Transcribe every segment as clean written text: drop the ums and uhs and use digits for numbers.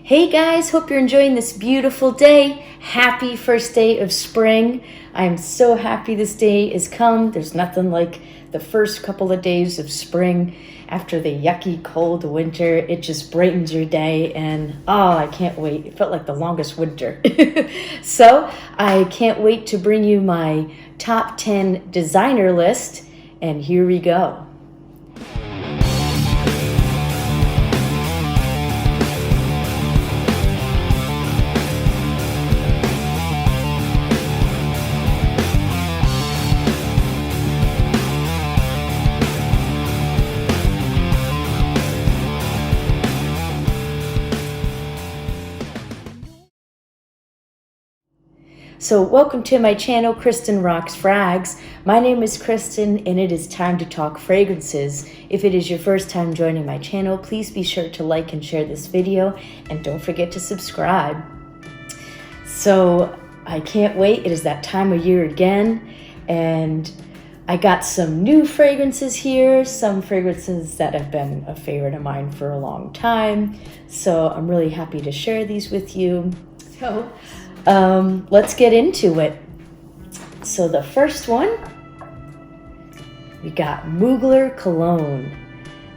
Hey guys, hope you're enjoying this beautiful day. Happy first day of spring. I'm so happy this day has come. There's nothing like the first couple of days of spring after the yucky cold winter. It just brightens your day and I can't wait. It felt like the longest winter. So I can't wait to bring you my top 10 designer list, and here we go. So welcome to my channel, Kristen Rocks Frags. My name is Kristen and it is time to talk fragrances. If it is your first time joining my channel, please be sure to like and share this video and don't forget to subscribe. So I can't wait, it is that time of year again, and I got some new fragrances here, some fragrances that have been a favorite of mine for a long time. So I'm really happy to share these with you. So let's get into it. So the first one, we got Mugler Cologne,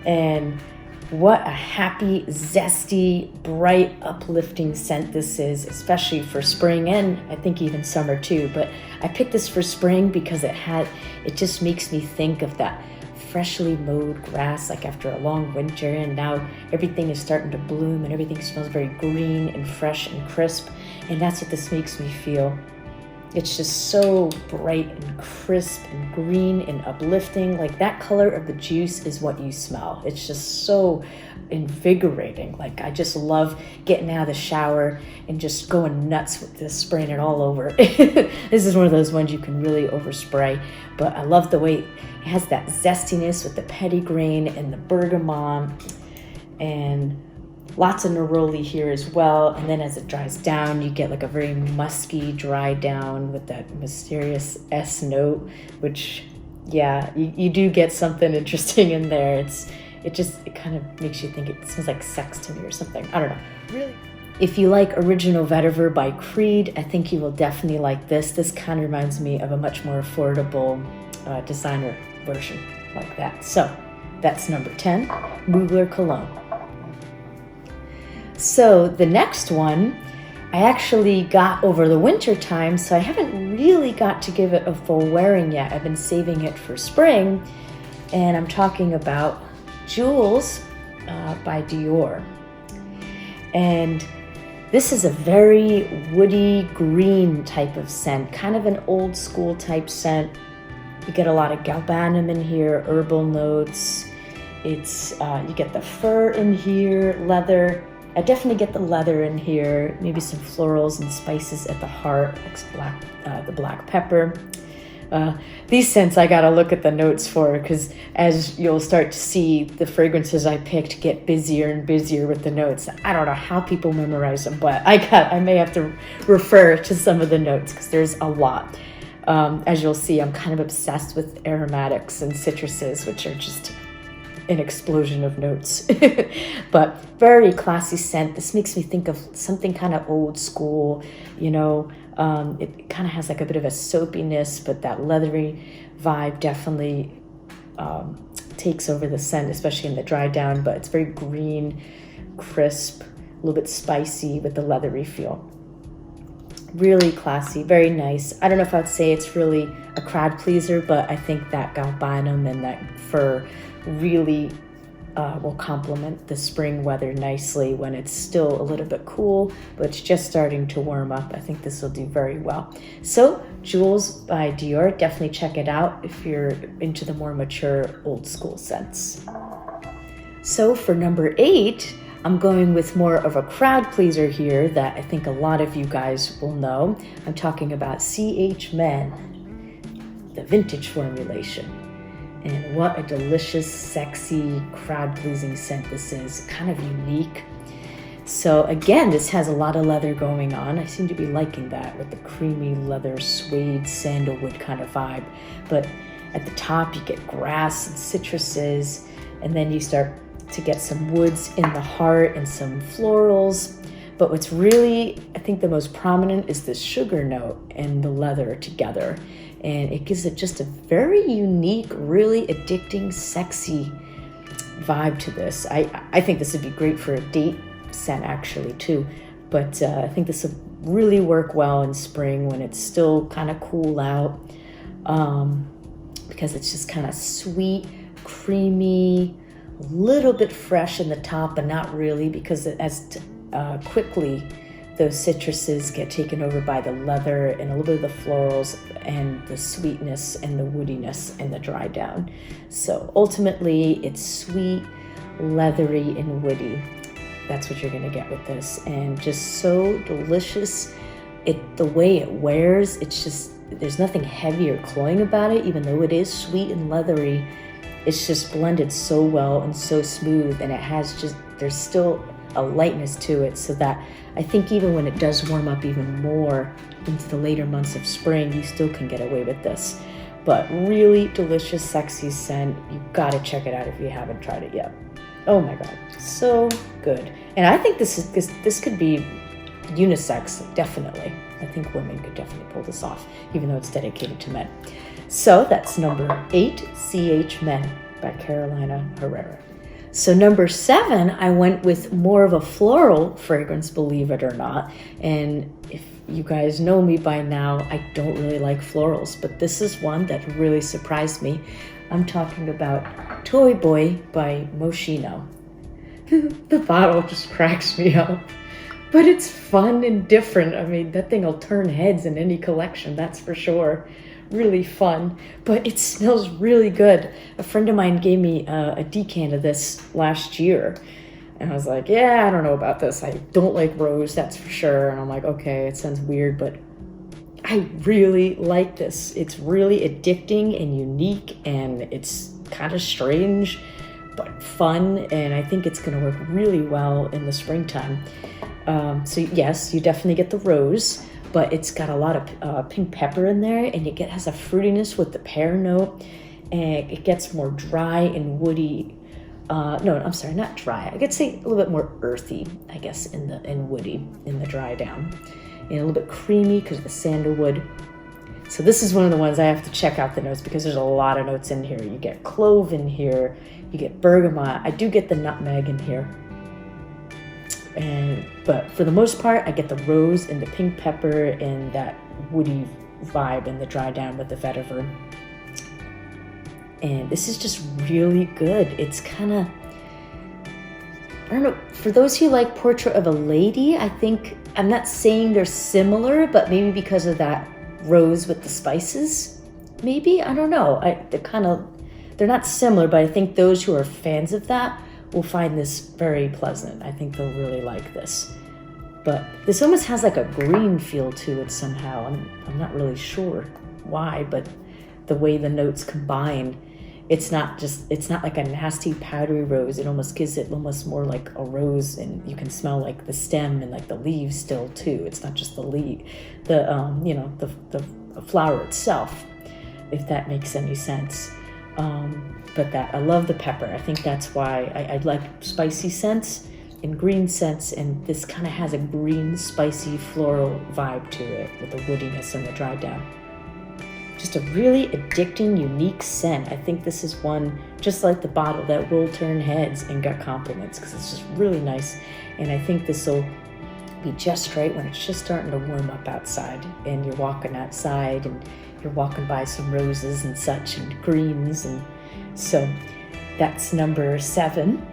and what a happy, zesty, bright, uplifting scent this is, especially for spring and I think even summer too. But I picked this for spring because it just makes me think of that freshly mowed grass, like after a long winter, and now everything is starting to bloom and everything smells very green and fresh and crisp, and that's what this makes me feel. It's just so bright and crisp and green and uplifting. Like that color of the juice is what you smell. It's just so invigorating. Like I just love getting out of the shower and just going nuts with this, spraying it all over. This is one of those ones you can really overspray, but I love the way it has that zestiness with the petitgrain and the bergamot, and lots of neroli here as well. And then as it dries down, you get like a very musky dry down with that mysterious S note, which, yeah, you do get something interesting in there. It kind of makes you think it smells like sex to me or something. I don't know. Really? If you like Original Vetiver by Creed, I think you will definitely like this. This kind of reminds me of a much more affordable designer version like that. So that's number 10, Mugler Cologne. So the next one, I actually got over the winter time, so I haven't really got to give it a full wearing yet. I've been saving it for spring, and I'm talking about Jules by Dior. And this is a very woody green type of scent, kind of an old school type scent. You get a lot of Gabbana in here, herbal notes. It's you get the fur in here, leather. I definitely get the leather in here, maybe some florals and spices at the heart, like the black pepper. These scents I gotta look at the notes for, because as you'll start to see, the fragrances I picked get busier and busier with the notes. I don't know how people memorize them, but I may have to refer to some of the notes because there's a lot. As you'll see, I'm kind of obsessed with aromatics and citruses, which are just an explosion of notes. But very classy scent. This makes me think of something kind of old school, you know. It kind of has like a bit of a soapiness, but that leathery vibe definitely takes over the scent, especially in the dry down. But it's very green, crisp, a little bit spicy with the leathery feel. Really classy, very nice. I don't know if I'd say it's really a crowd pleaser, but I think that galbanum and that fur really will complement the spring weather nicely when it's still a little bit cool, but it's just starting to warm up. I think this will do very well. So Jules by Dior, definitely check it out if you're into the more mature old school scents. So for number 8, I'm going with more of a crowd pleaser here that I think a lot of you guys will know. I'm talking about CH Men, the vintage formulation. And what a delicious, sexy, crowd-pleasing scent this is. Kind of unique. So again, this has a lot of leather going on. I seem to be liking that with the creamy leather, suede, sandalwood kind of vibe. But at the top, you get grass and citruses, and then you start to get some woods in the heart and some florals. But what's really, I think, the most prominent is the sugar note and the leather together. And it gives it just a very unique, really addicting, sexy vibe to this. I think this would be great for a date scent actually too. But I think this would really work well in spring when it's still kind of cool out, because it's just kind of sweet, creamy, a little bit fresh in the top, but not really, because as quickly those citruses get taken over by the leather and a little bit of the florals and the sweetness and the woodiness and the dry down. So ultimately it's sweet, leathery, and woody. That's what you're gonna get with this, and just so delicious. The way it wears, it's just, there's nothing heavy or cloying about it, even though it is sweet and leathery. It's just blended so well and so smooth, and it has just, there's still a lightness to it, so that I think even when it does warm up even more into the later months of spring, you still can get away with this. But really delicious, sexy scent. You gotta check it out if you haven't tried it yet. Oh my God, so good. And I think this could be unisex, definitely. I think women could definitely pull this off, even though it's dedicated to men. So that's number 8, CH Men by Carolina Herrera. So number 7, I went with more of a floral fragrance, believe it or not. And if you guys know me by now, I don't really like florals, but this is one that really surprised me. I'm talking about Toy Boy by Moschino. The bottle just cracks me up, but it's fun and different. I mean, that thing will turn heads in any collection, that's for sure. Really fun, but it smells really good. A friend of mine gave me a decant of this last year, and I was like, yeah, I don't know about this. I don't like rose, that's for sure. And I'm like, okay, it sounds weird, but I really like this. It's really addicting and unique, and it's kind of strange, but fun, and I think it's gonna work really well in the springtime. So yes, you definitely get the rose, but it's got a lot of pink pepper in there, and it has a fruitiness with the pear note, and it gets more dry and woody. No, I'm sorry, not dry. I could say a little bit more earthy, I guess, and woody in the dry down, and a little bit creamy because of the sandalwood. So this is one of the ones I have to check out the notes, because there's a lot of notes in here. You get clove in here, you get bergamot. I do get the nutmeg in here. But for the most part, I get the rose and the pink pepper and that woody vibe in the dry down with the vetiver. And this is just really good. It's kind of, I don't know, for those who like Portrait of a Lady, I think, I'm not saying they're similar, but maybe because of that rose with the spices, maybe, I don't know. They're not similar, but I think those who are fans of that will find this very pleasant. I think they'll really like this. But this almost has like a green feel to it somehow. I'm not really sure why, but the way the notes combine, it's not like a nasty powdery rose. It almost gives it almost more like a rose, and you can smell like the stem and like the leaves still too. It's not just the leaf, the flower itself, if that makes any sense. But I love the pepper. I think that's why I like spicy scents and green scents, and this kind of has a green, spicy, floral vibe to it with the woodiness and the dry down. Just a really addicting, unique scent. I think this is one, just like the bottle, that will turn heads and get compliments, because it's just really nice. And I think this will be just right when it's just starting to warm up outside, and you're walking outside and you're walking by some roses and such and greens. And so that's number 7,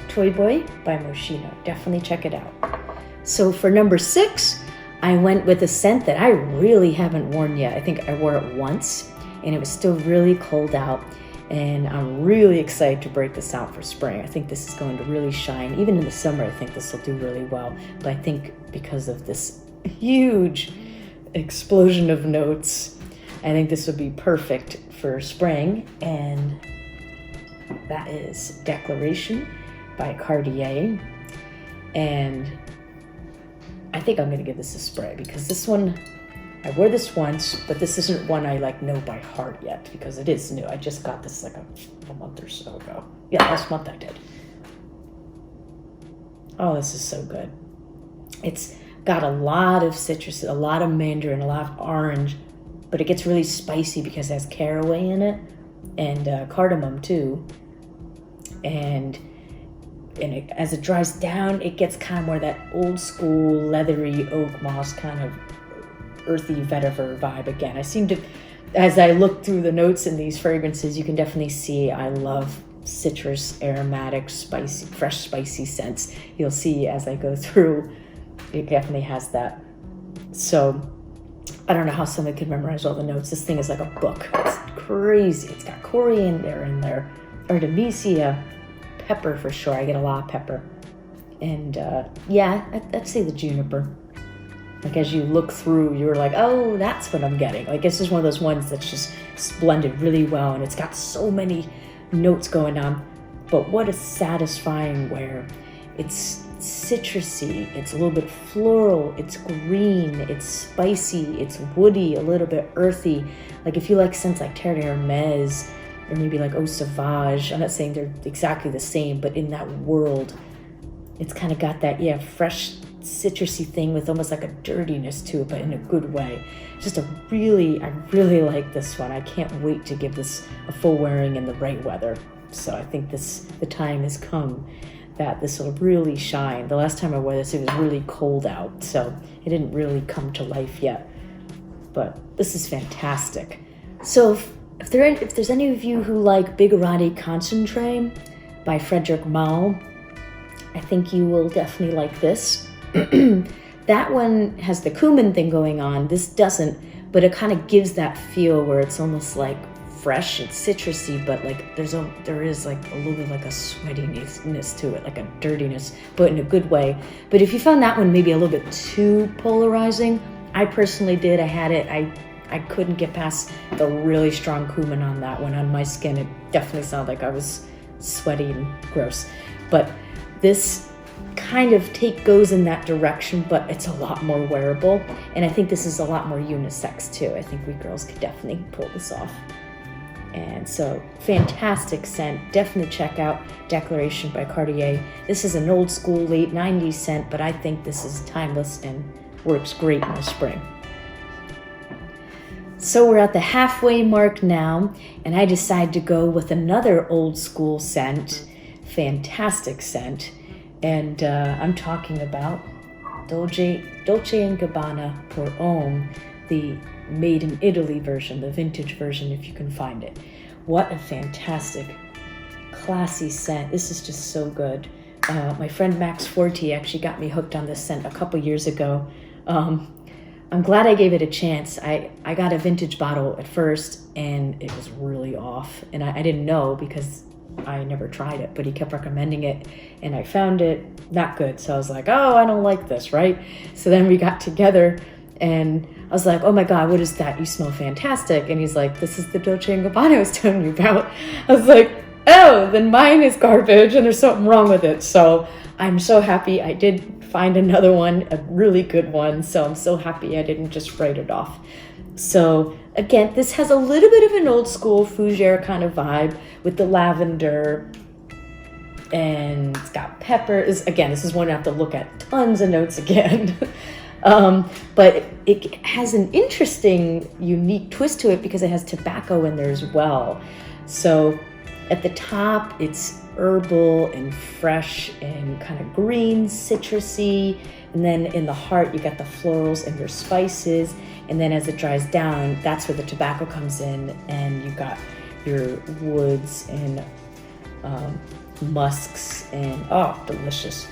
Toy Boy by Moschino. Definitely check it out. So for number 6, I went with a scent that I really haven't worn yet. I think I wore it once, and it was still really cold out, and I'm really excited to break this out for spring. I think this is going to really shine. Even in the summer, I think this will do really well, but I think because of this huge explosion of notes, I think this would be perfect for spring, and that is Declaration by Cartier. And I think I'm gonna give this a spray, because this one, I wore this once, but this isn't one I know by heart yet, because it is new. I just got this like a month or so ago. Yeah, last month I did. Oh, this is so good. It's got a lot of citrus, a lot of mandarin, a lot of orange, but it gets really spicy because it has caraway in it and cardamom too. And as it dries down, it gets kind of more that old school leathery oak moss kind of earthy vetiver vibe again. I seem to, as I look through the notes in these fragrances, you can definitely see I love citrus, aromatic, spicy, fresh, spicy scents. You'll see as I go through, it definitely has that. So I don't know how someone could memorize all the notes. This thing is like a book. It's crazy. It's got coriander in there, artemisia, pepper for sure. I get a lot of pepper. And yeah, I'd say the juniper. Like as you look through, you're like, oh, that's what I'm getting. Like this is one of those ones that's just blended really well, and it's got so many notes going on. But what a satisfying wear. It's citrusy, it's a little bit floral, it's green, it's spicy, it's woody, a little bit earthy. Like if you like scents like Terre de Hermes, or maybe like Eau Sauvage, I'm not saying they're exactly the same, but in that world, it's kind of got that, yeah, fresh citrusy thing with almost like a dirtiness to it, but in a good way. Just I really like this one. I can't wait to give this a full wearing in the right weather. So I think the time has come that this will really shine. The last time I wore this, it was really cold out, so it didn't really come to life yet. But this is fantastic. So if there's any of you who like Bigarati Concentré by Frederic Malle, I think you will definitely like this. That one has the cumin thing going on. This doesn't, but it kind of gives that feel where it's almost like fresh, it's citrusy, but like there is like a little bit like a sweatiness to it, like a dirtiness, but in a good way. But if you found that one maybe a little bit too polarizing, I personally did. I had it. I couldn't get past the really strong cumin on that one. On my skin, it definitely sounded like I was sweaty and gross. But this kind of goes in that direction, but it's a lot more wearable. And I think this is a lot more unisex too. I think we girls could definitely pull this off. And so, fantastic scent. Definitely check out Declaration by Cartier. This is an old school, late 90s scent, but I think this is timeless and works great in the spring. So we're at the halfway mark now, and I decided to go with another old school scent. Fantastic scent. And I'm talking about Dolce & Gabbana pour Homme, the made in Italy version, the vintage version if you can find it. What a fantastic, classy scent. This is just so good. My friend Max Forti actually got me hooked on this scent a couple years ago. I'm glad I gave it a chance. I got a vintage bottle at first and it was really off. And I didn't know because I never tried it, but he kept recommending it and I found it not good. So I was like, oh, I don't like this, right? So then we got together and I was like, oh my God, what is that? You smell fantastic. And he's like, this is the Dolce & Gabbana I was telling you about. I was like, oh, then mine is garbage and there's something wrong with it. So I'm so happy I did find another one, a really good one. So I'm so happy I didn't just write it off. So again, this has a little bit of an old school fougere kind of vibe with the lavender, and it's got peppers. Again, this is one I have to look at tons of notes again. But it has an interesting, unique twist to it because it has tobacco in there as well. So at the top, it's herbal and fresh and kind of green, citrusy. And then in the heart, you got the florals and your spices. And then as it dries down, that's where the tobacco comes in, and you got your woods and musks, and oh, delicious.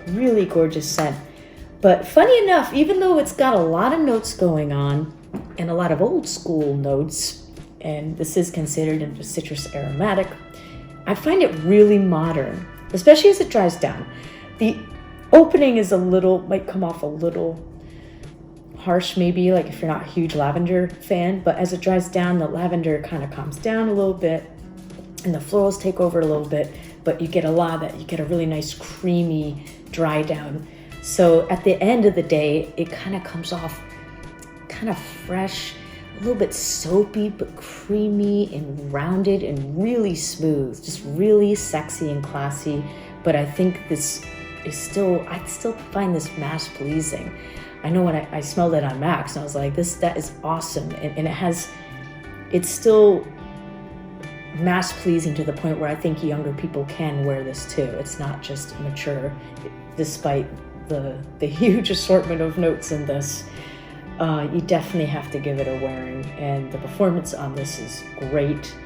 Really gorgeous scent. But funny enough, even though it's got a lot of notes going on and a lot of old school notes, and this is considered a citrus aromatic, I find it really modern, especially as it dries down. The opening is might come off a little harsh maybe, like if you're not a huge lavender fan, but as it dries down, the lavender kind of calms down a little bit and the florals take over a little bit, but you get a lot of that. You get a really nice creamy dry down. So at the end of the day, it kind of comes off kind of fresh, a little bit soapy, but creamy and rounded and really smooth, just really sexy and classy. But I think this is still, I still find this mass pleasing. I know when I smelled it on Max, and I was like, that is awesome. And it's still mass pleasing to the point where I think younger people can wear this too. It's not just mature, despite the huge assortment of notes in this. You definitely have to give it a wearing, and the performance on this is great.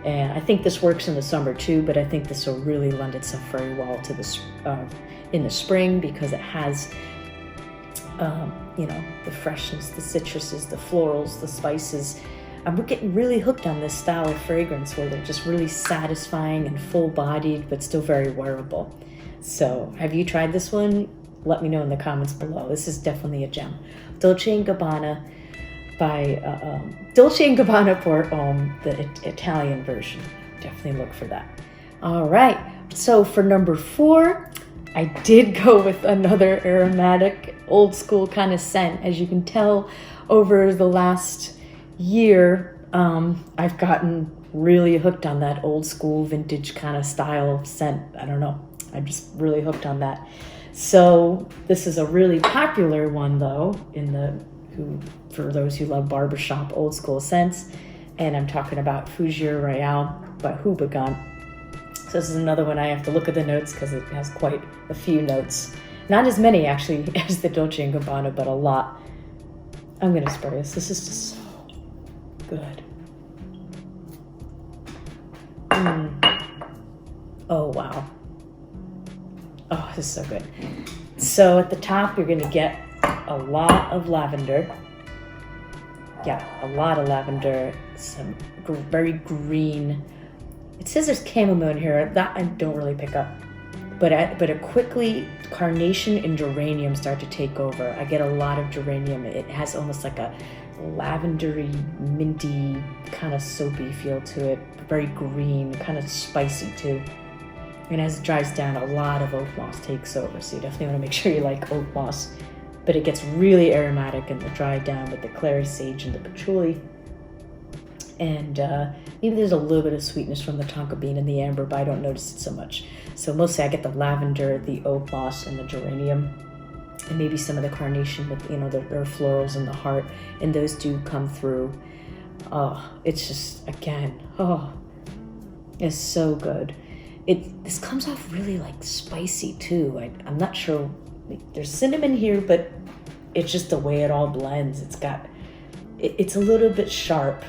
And I think this works in the summer too, but I think this will really lend itself very well to this in the spring, because it has the freshness, the citruses, the florals, the spices. I'm getting really hooked on this style of fragrance where they're just really satisfying and full-bodied, but still very wearable. So have you tried this one? Let me know in the comments below. This is definitely a gem. Dolce & Gabbana by Dolce & Gabbana for Homme, the Italian version. Definitely look for that. All right, so for number 4, I did go with another aromatic, old school kind of scent. As you can tell, over the last year, I've gotten really hooked on that old school vintage kind of style scent. I don't know, I'm just really hooked on that. So this is a really popular one though, for those who love barbershop old school scents, and I'm talking about Fougere Royale by Homme. So this is another one I have to look at the notes because it has quite a few notes. Not as many actually as the Dolce & Gabbana, but a lot. I'm gonna spray this. This is just so good. Oh wow. Oh, this is so good. So at the top, you're gonna get a lot of lavender. Yeah, a lot of lavender. Some very green. It says there's chamomile in here. That I don't really pick up. But it quickly, carnation and geranium start to take over. I get a lot of geranium. It has almost like a lavendery, minty, kind of soapy feel to it. Very green, kind of spicy too. And as it dries down, a lot of oak moss takes over. So you definitely want to make sure you like oak moss. But it gets really aromatic and dried down with the clary sage and the patchouli. And maybe there's a little bit of sweetness from the tonka bean and the amber, but I don't notice it so much. So mostly I get the lavender, the oak moss, and the geranium, and maybe some of the carnation with, the florals and the heart, and those do come through. Oh, it's just, again, it's so good. This comes off really like spicy too. I'm not sure, there's cinnamon here, but it's just the way it all blends. It's a little bit sharp,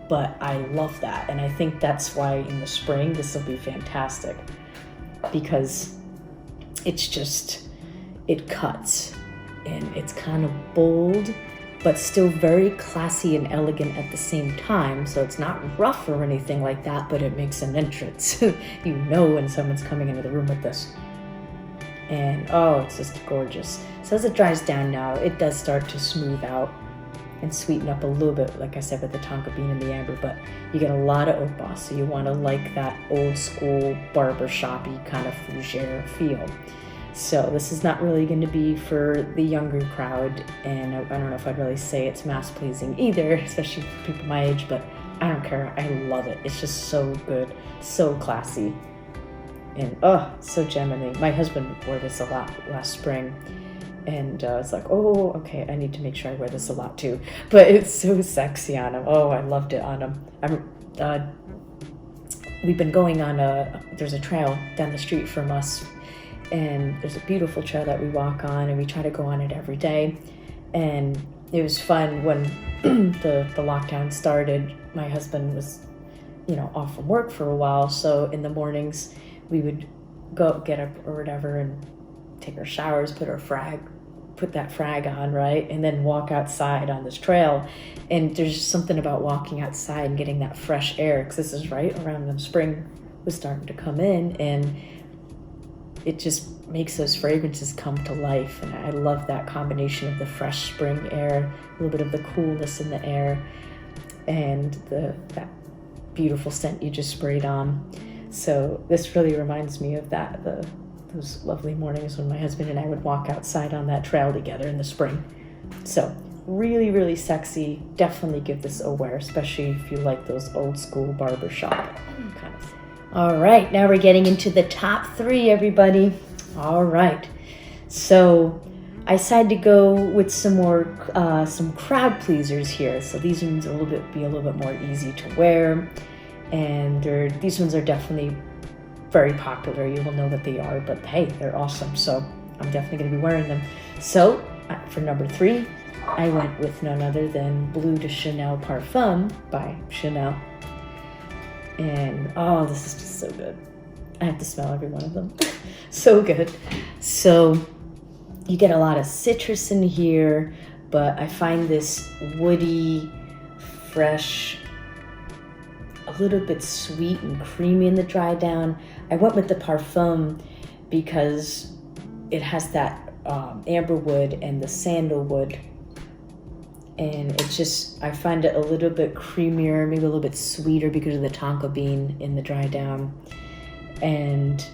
but I love that. And I think that's why in the spring, this will be fantastic, because it cuts, and it's kind of bold, but still very classy and elegant at the same time. So it's not rough or anything like that, but it makes an entrance. You know when someone's coming into the room with this. And oh, it's just gorgeous. So as it dries down now, it does start to smooth out and sweeten up a little bit, like I said, with the tonka bean and the amber, but you get a lot of oak moss, so you want to like that old school barbershop-y kind of fougere feel. So this is not really going to be for the younger crowd, and I don't know if I'd really say it's mass pleasing either, especially for people my age, but I don't care. I love it. It's just so good, so classy, and so gem-y. My husband wore this a lot last spring. And it's like, oh, okay, I need to make sure I wear this a lot too. But it's so sexy on him. Oh, I loved it on him. We've been going on there's a trail down the street from us. And there's a beautiful trail that we walk on, and we try to go on it every day. And it was fun when the lockdown started. My husband was, off from work for a while. So in the mornings, we would go get up or whatever and take our showers, put that frag on, right? And then walk outside on this trail. And there's just something about walking outside and getting that fresh air, because this is right around when spring was starting to come in, and it just makes those fragrances come to life. And I love that combination of the fresh spring air, a little bit of the coolness in the air, and that beautiful scent you just sprayed on. So this really reminds me of those lovely mornings when my husband and I would walk outside on that trail together in the spring. So really, really sexy. Definitely give this a wear, especially if you like those old school barbershop kind of. All right, now we're getting into the top 3, everybody. All right. So I decided to go with some more, some crowd pleasers here. So these ones are be a little bit more easy to wear. And these ones are definitely very popular. You will know what they are, but hey, they're awesome. So I'm definitely going to be wearing them. So for number 3, I went with none other than Bleu de Chanel Parfum by Chanel. And oh, this is just so good. I have to smell every one of them. So good. So you get a lot of citrus in here, but I find this woody, fresh, a little bit sweet and creamy in the dry down. I went with the Parfum because it has that amberwood and the sandalwood, and it's just, I find it a little bit creamier, maybe a little bit sweeter because of the tonka bean in the dry down. And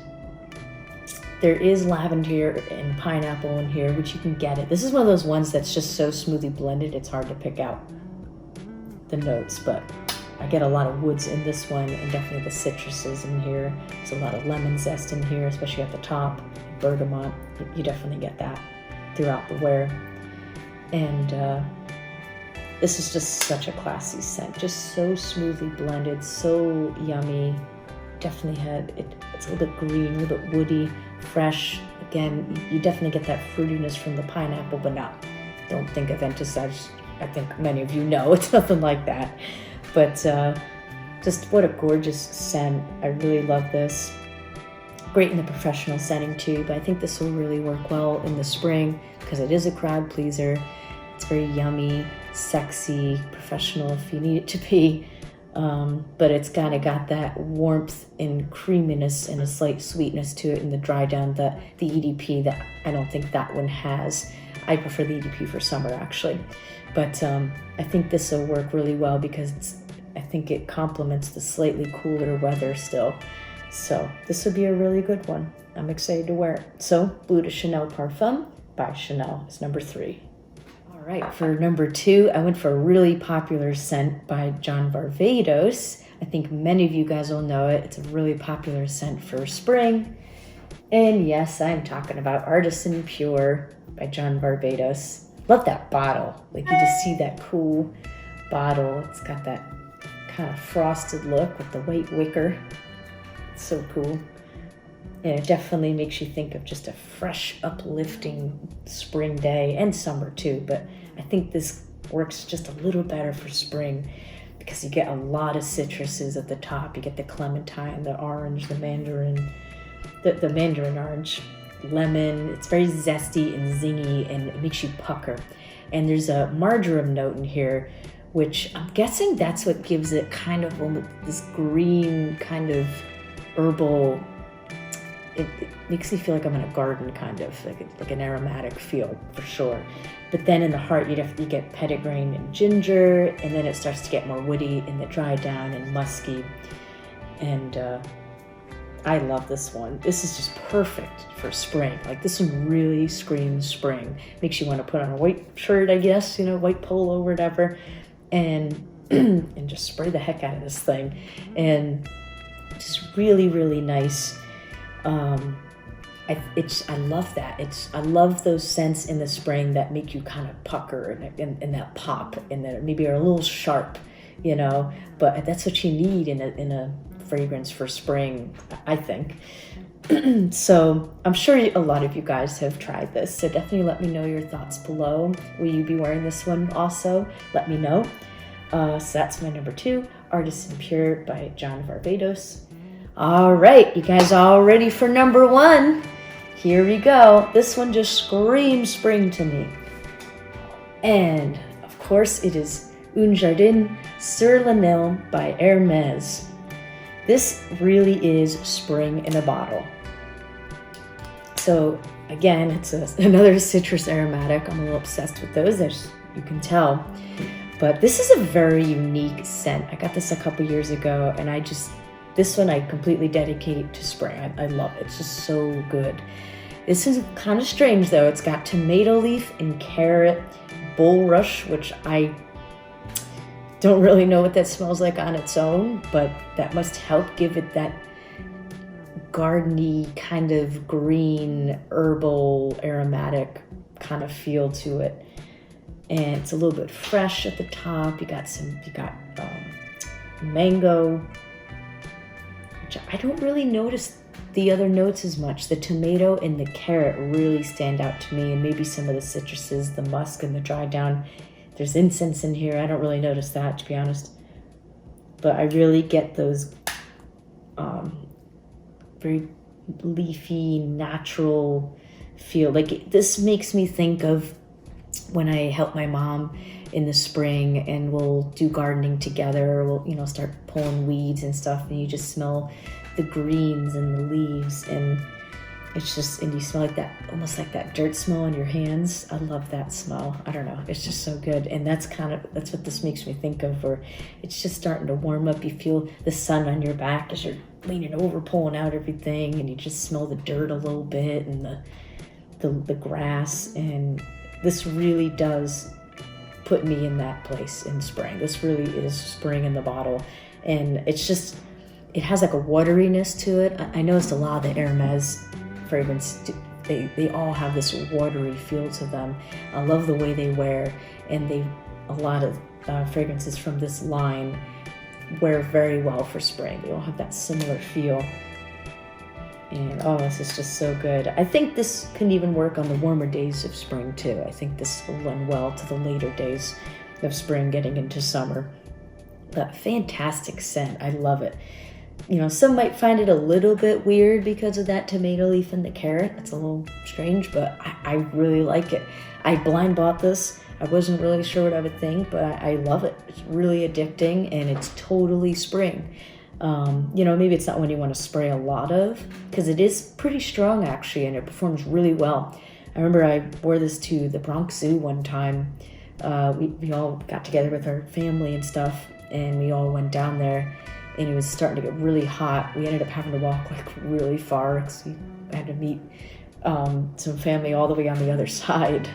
there is lavender and pineapple in here, which you can get it. This is one of those ones that's just so smoothly blended, it's hard to pick out the notes, but I get a lot of woods in this one, and definitely the citruses in here. There's a lot of lemon zest in here, especially at the top. Bergamot, you definitely get that throughout the wear. And this is just such a classy scent, just so smoothly blended, so yummy. Definitely it's a little bit green, a little bit woody, fresh. Again, you definitely get that fruitiness from the pineapple, but don't think of enticage. I think many of you know it's nothing like that. But just what a gorgeous scent. I really love this. Great in the professional setting too, but I think this will really work well in the spring because it is a crowd pleaser. It's very yummy, sexy, professional if you need it to be. But it's kind of got that warmth and creaminess and a slight sweetness to it in the dry down, the EDP that I don't think that one has. I prefer the EDP for summer actually. But I think this will work really well because I think it complements the slightly cooler weather still. So this would be a really good one. I'm excited to wear it. So Bleu de Chanel Parfum by Chanel is number 3. All right, for number 2, I went for a really popular scent by John Varvatos. I think many of you guys will know it. It's a really popular scent for spring. And yes, I'm talking about Artisan Pure by John Varvatos. Love that bottle. Like you just see that cool bottle. It's got that kind of frosted look with the white wicker. It's so cool. And it definitely makes you think of just a fresh, uplifting spring day and summer too. But I think this works just a little better for spring because you get a lot of citruses at the top. You get the clementine, the orange, the mandarin, the mandarin orange, lemon. It's very zesty and zingy, and it makes you pucker. And there's a marjoram note in here, which I'm guessing that's what gives it kind of this green kind of herbal. It makes me feel like I'm in a garden, kind of like an aromatic feel for sure. But then in the heart, you get petitgrain and ginger, and then it starts to get more woody in the dry down and musky. And I love this one. This is just perfect for spring. Like this one really screams spring. Makes you want to put on a white shirt, I guess, white polo or whatever, and and just spray the heck out of this thing. And just really, really nice. I love that. I love those scents in the spring that make you kind of pucker and that pop, and that maybe are a little sharp, but that's what you need in a fragrance for spring, I think. So I'm sure a lot of you guys have tried this, so definitely let me know your thoughts below. Will you be wearing this one also? Let me know. So that's my number 2, Artisan Pure by John Varvatos. All right, you guys all ready for number 1? Here we go. This one just screams spring to me. And of course it is Un Jardin sur le Nil by Hermes. This really is spring in a bottle. So again, it's another citrus aromatic. I'm a little obsessed with those, as you can tell. But this is a very unique scent. I got this a couple years ago, and this one I completely dedicate to spring. I love it. It's just so good. This is kind of strange though. It's got tomato leaf and carrot bulrush, which I don't really know what that smells like on its own, but that must help give it that gardeny, kind of green, herbal, aromatic kind of feel to it. And it's a little bit fresh at the top. You got mango, which I don't really notice the other notes as much. The tomato and the carrot really stand out to me, and maybe some of the citruses, the musk and the dry down. There's incense in here. I don't really notice that, to be honest. But I really get those very leafy, natural feel. Like, this makes me think of when I help my mom in the spring and we'll do gardening together. We'll, start pulling weeds and stuff, and you just smell the greens and the leaves, and it's just, and you smell like that, almost like that dirt smell on your hands. I love that smell. I don't know, it's just so good. And that's what this makes me think of, where it's just starting to warm up. You feel the sun on your back as you're leaning over, pulling out everything, and you just smell the dirt a little bit and the grass. And this really does put me in that place in spring. This really is spring in the bottle. And it's just, it has like a wateriness to it. I noticed a lot of the Hermes fragrance, they all have this watery feel to them. I love the way they wear, and a lot of fragrances from this line wear very well for spring. They all have that similar feel. And this is just so good. I think this can even work on the warmer days of spring too. I think this will lend well to the later days of spring getting into summer. That fantastic scent, I love it. Some might find it a little bit weird because of that tomato leaf and the carrot. It's a little strange, but I really like it. I blind bought this. I wasn't really sure what I would think, but I love it. It's really addicting, and it's totally spring. Maybe it's not one you want to spray a lot of, because it is pretty strong actually, and it performs really well. I remember I wore this to the Bronx Zoo one time. We all got together with our family and stuff, and we all went down there, and it was starting to get really hot. We ended up having to walk like really far because we had to meet some family all the way on the other side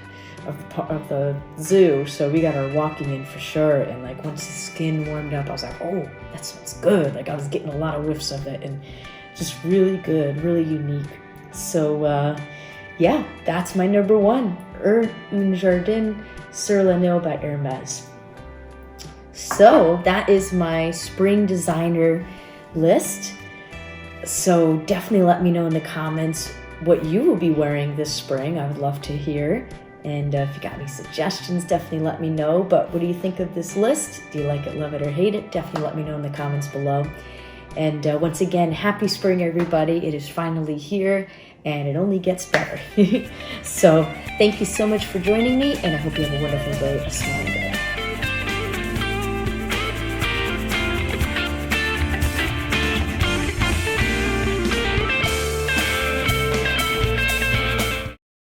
of the zoo. So we got our walking in for sure. And like, once the skin warmed up, I was like, oh, that smells good. Like, I was getting a lot of whiffs of it, and just really good, really unique. So yeah, that's my number one, Un Jardin sur le Nil by Hermes. So that is my spring designer list. So definitely let me know in the comments what you will be wearing this spring. I would love to hear. And if you got any suggestions, definitely let me know. But what do you think of this list? Do you like it, love it, or hate it? Definitely let me know in the comments below. And once again, happy spring, everybody. It is finally here, and it only gets better. So thank you so much for joining me, and I hope you have a wonderful day, a smiling day.